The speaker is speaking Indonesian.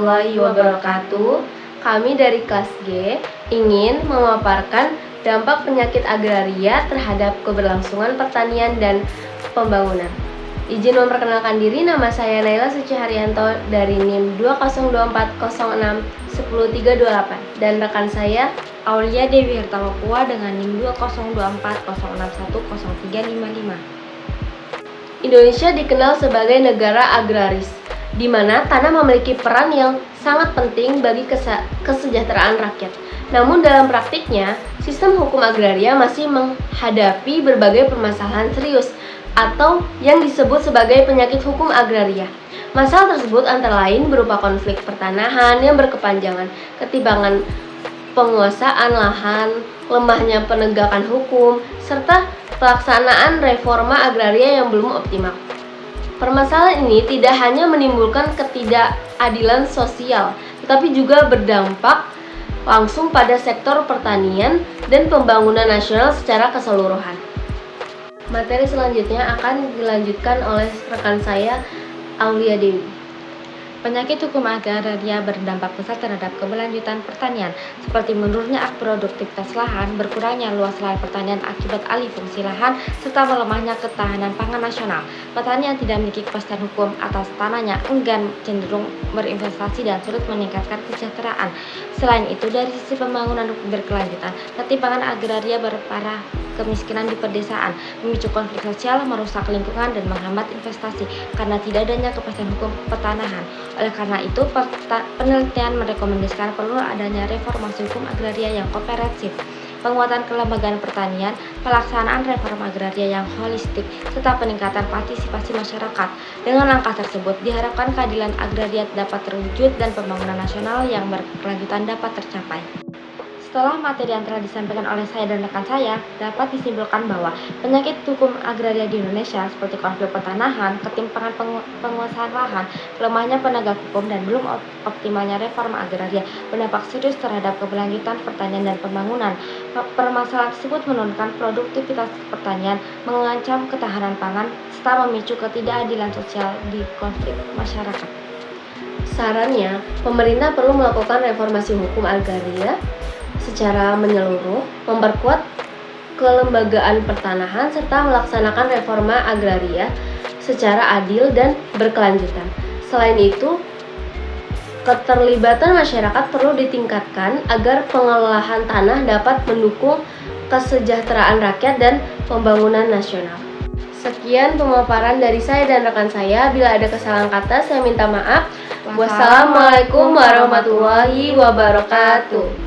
warahmatullahi wabarakatuh. Kami dari kelas G ingin memaparkan dampak penyakit agraria terhadap keberlangsungan pertanian dan pembangunan. Izin memperkenalkan diri, nama saya Naila Suci Haryanto dari NIM 20240610328 dan rekan saya Aulia Dewi Hertamapua dengan NIM 20240610355. Indonesia dikenal sebagai negara agraris, di mana tanah memiliki peran yang sangat penting bagi kesejahteraan rakyat. Namun dalam praktiknya, sistem hukum agraria masih menghadapi berbagai permasalahan serius atau yang disebut sebagai penyakit hukum agraria. Masalah tersebut antara lain berupa konflik pertanahan yang berkepanjangan, ketimpangan penguasaan lahan, lemahnya penegakan hukum, serta pelaksanaan reforma agraria yang belum optimal. Permasalahan ini tidak hanya menimbulkan ketidakadilan sosial, tetapi juga berdampak langsung pada sektor pertanian dan pembangunan nasional secara keseluruhan. Materi selanjutnya akan dilanjutkan oleh rekan saya, Aulia Dewi. Penyakit hukum agraria berdampak besar terhadap keberlanjutan pertanian, seperti menurunnya produktivitas lahan, berkurangnya luas lahan pertanian akibat alih fungsi lahan, serta melemahnya ketahanan pangan nasional. Petani yang tidak memiliki kepastian hukum atas tanahnya enggan cenderung berinvestasi dan sulit meningkatkan kesejahteraan. Selain itu, dari sisi pembangunan berkelanjutan, ketimpangan agraria berparah kemiskinan di pedesaan, memicu konflik sosial, merusak lingkungan, dan menghambat investasi karena tidak adanya kepastian hukum pertanahan. Oleh karena itu, penelitian merekomendasikan perlu adanya reformasi hukum agraria yang komprehensif, penguatan kelembagaan pertanian, pelaksanaan reforma agraria yang holistik, serta peningkatan partisipasi masyarakat. Dengan langkah tersebut, diharapkan keadilan agraria dapat terwujud dan pembangunan nasional yang berkelanjutan dapat tercapai. Setelah materi yang telah disampaikan oleh saya dan rekan saya, dapat disimpulkan bahwa penyakit hukum agraria di Indonesia seperti konflik pertanahan, ketimpangan penguasaan lahan, lemahnya penegak hukum, dan belum optimalnya reforma agraria berdampak serius terhadap keberlanjutan pertanian dan pembangunan. Permasalahan tersebut menurunkan produktivitas pertanian, mengancam ketahanan pangan, serta memicu ketidakadilan sosial di konflik masyarakat. Sarannya, pemerintah perlu melakukan reformasi hukum agraria secara menyeluruh, memperkuat kelembagaan pertanahan, serta melaksanakan reforma agraria secara adil dan berkelanjutan. Selain itu, keterlibatan masyarakat perlu ditingkatkan agar pengelolaan tanah dapat mendukung kesejahteraan rakyat dan pembangunan nasional. Sekian pemaparan dari saya dan rekan saya. Bila ada kesalahan kata, saya minta maaf. Wassalamualaikum warahmatullahi wabarakatuh.